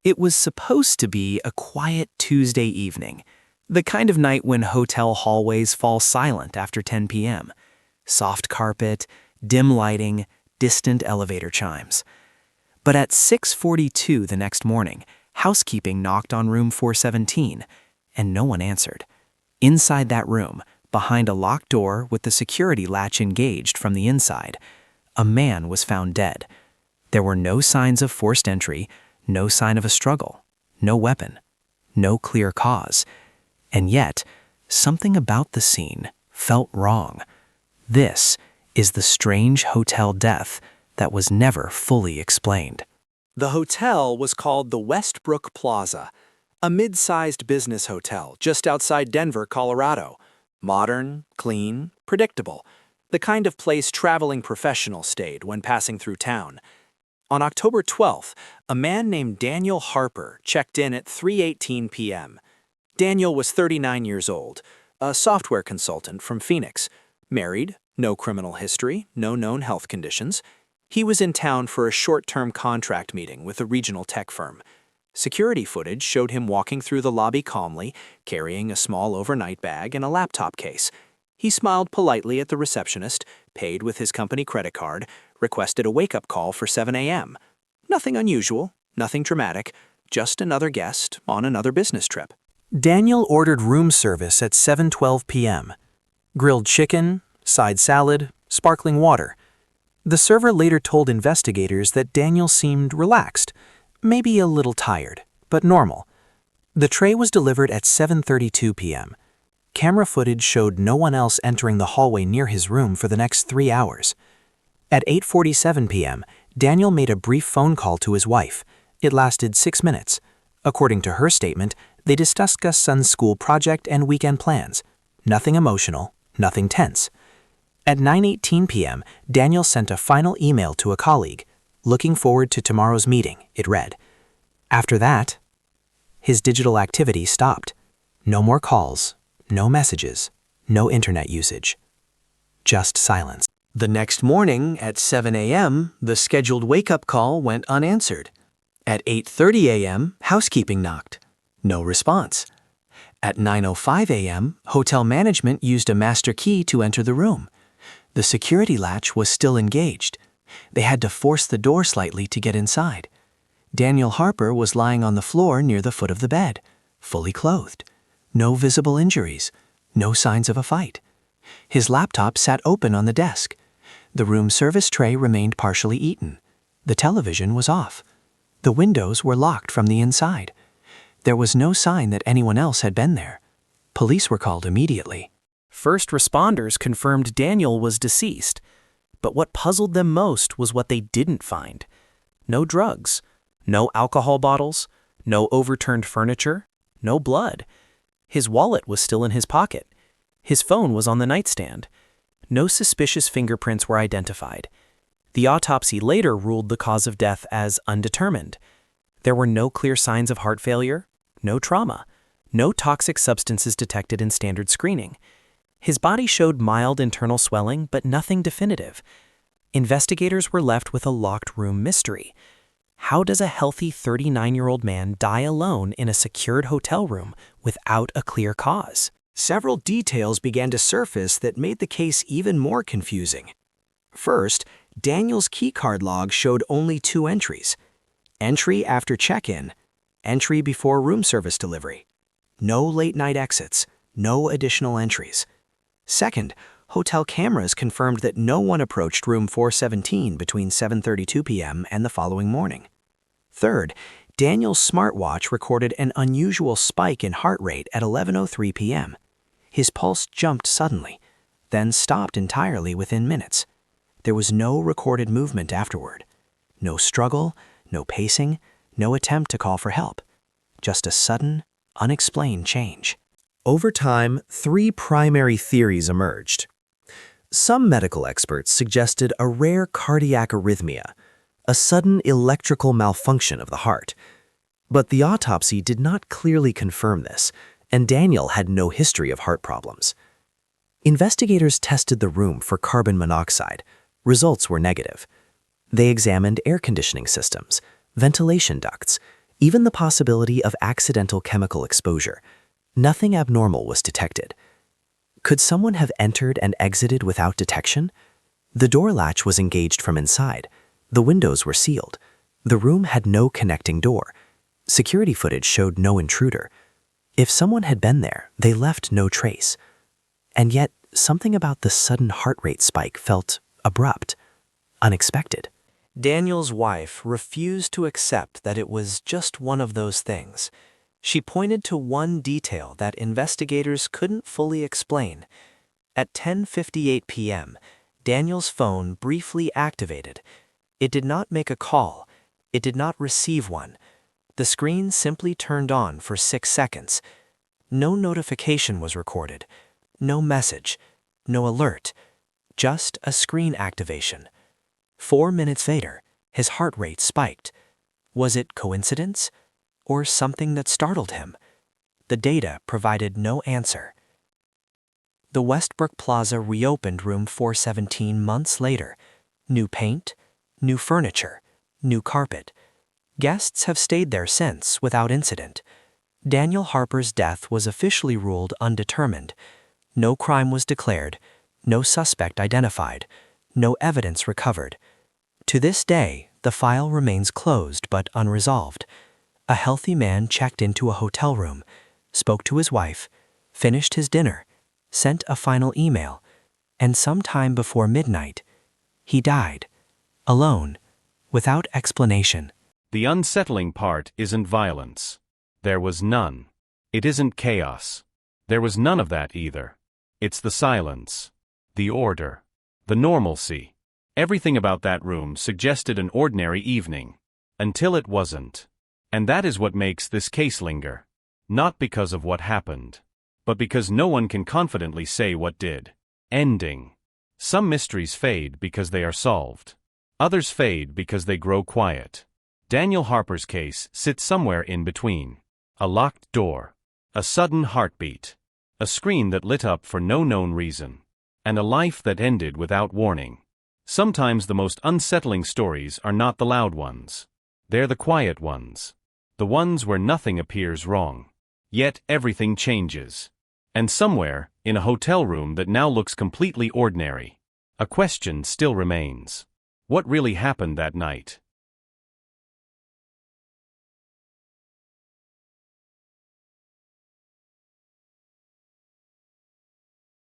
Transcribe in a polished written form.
It was supposed to be a quiet Tuesday evening, the kind of night when hotel hallways fall silent after 10 p.m. Soft carpet, dim lighting, distant elevator chimes. But at 6:42 the next morning, housekeeping knocked on room 417, and no one answered. Inside that room, behind a locked door with the security latch engaged from the inside, a man was found dead. There were no signs of forced entry, no sign of a struggle, no weapon, no clear cause. And yet, something about the scene felt wrong. This is the strange hotel death that was never fully explained. The hotel was called the Westbrook Plaza, a mid-sized business hotel just outside Denver, Colorado. Modern, clean, predictable, the kind of place traveling professionals stayed when passing through town. On October 12th, a man named Daniel Harper checked in at 3:18 p.m. Daniel was 39 years old, a software consultant from Phoenix, married, no criminal history, no known health conditions. He was in town for a short-term contract meeting with a regional tech firm. Security footage showed him walking through the lobby calmly, carrying a small overnight bag and a laptop case. He smiled politely at the receptionist, paid with his company credit card, requested a wake-up call for 7 a.m. Nothing unusual, nothing dramatic, just another guest on another business trip. Daniel ordered room service at 7:12 p.m. Grilled chicken, side salad, sparkling water. The server later told investigators that Daniel seemed relaxed, maybe a little tired, but normal. The tray was delivered at 7:32 p.m. Camera footage showed no one else entering the hallway near his room for the next 3 hours. At 8:47 p.m., Daniel made a brief phone call to his wife. It lasted 6 minutes. According to her statement, they discussed son's school project and weekend plans. Nothing emotional, nothing tense. At 9:18 p.m., Daniel sent a final email to a colleague. Looking forward to tomorrow's meeting, it read. After that, his digital activity stopped. No more calls, no messages, no internet usage. Just silence. The next morning at 7 a.m., the scheduled wake-up call went unanswered. At 8:30 a.m., housekeeping knocked. No response. At 9:05 a.m., hotel management used a master key to enter the room. The security latch was still engaged. They had to force the door slightly to get inside. Daniel Harper was lying on the floor near the foot of the bed, fully clothed. No visible injuries, no signs of a fight. His laptop sat open on the desk. The room service tray remained partially eaten. The television was off. The windows were locked from the inside. There was no sign that anyone else had been there. Police were called immediately. First responders confirmed Daniel was deceased, but what puzzled them most was what they didn't find. No drugs, no alcohol bottles, no overturned furniture, no blood. His wallet was still in his pocket. His phone was on the nightstand. No suspicious fingerprints were identified. The autopsy later ruled the cause of death as undetermined. There were no clear signs of heart failure, no trauma, no toxic substances detected in standard screening. His body showed mild internal swelling, but nothing definitive. Investigators were left with a locked room mystery. How does a healthy 39-year-old man die alone in a secured hotel room without a clear cause? Several details began to surface that made the case even more confusing. First, Daniel's keycard log showed only 2 entries. Entry after check-in, entry before room service delivery. No late-night exits, no additional entries. Second, hotel cameras confirmed that no one approached room 417 between 7:32 p.m. and the following morning. Third, Daniel's smartwatch recorded an unusual spike in heart rate at 11:03 p.m. His pulse jumped suddenly, then stopped entirely within minutes. There was no recorded movement afterward. No struggle, no pacing, no attempt to call for help. Just a sudden, unexplained change. Over time, 3 primary theories emerged. Some medical experts suggested a rare cardiac arrhythmia, a sudden electrical malfunction of the heart. But the autopsy did not clearly confirm this, and Daniel had no history of heart problems. Investigators tested the room for carbon monoxide. Results were negative. They examined air conditioning systems, ventilation ducts, even the possibility of accidental chemical exposure. Nothing abnormal was detected. Could someone have entered and exited without detection? The door latch was engaged from inside. The windows were sealed. The room had no connecting door. Security footage showed no intruder. If someone had been there, they left no trace. And yet, something about the sudden heart rate spike felt abrupt, unexpected. Daniel's wife refused to accept that it was just one of those things. She pointed to one detail that investigators couldn't fully explain. At 10:58 p.m., Daniel's phone briefly activated. It did not make a call. It did not receive one. The screen simply turned on for 6 seconds. No notification was recorded. No message. No alert. Just a screen activation. 4 minutes later, his heart rate spiked. Was it coincidence? Or something that startled him? The data provided no answer. The Westbrook Plaza reopened room 417 months later. New paint, new furniture, new carpet. Guests have stayed there since without incident. Daniel Harper's death was officially ruled undetermined. No crime was declared, no suspect identified, no evidence recovered. To this day, the file remains closed but unresolved. A healthy man checked into a hotel room, spoke to his wife, finished his dinner, sent a final email, and sometime before midnight, he died, alone, without explanation. The unsettling part isn't violence. There was none. It isn't chaos. There was none of that either. It's the silence, the order, the normalcy. Everything about that room suggested an ordinary evening, until it wasn't. And that is what makes this case linger. Not because of what happened, but because no one can confidently say what did. Ending. Some mysteries fade because they are solved. Others fade because they grow quiet. Daniel Harper's case sits somewhere in between. A locked door, a sudden heartbeat, a screen that lit up for no known reason, and a life that ended without warning. Sometimes the most unsettling stories are not the loud ones. They're the quiet ones. The ones where nothing appears wrong. Yet everything changes. And somewhere, in a hotel room that now looks completely ordinary, a question still remains. What really happened that night?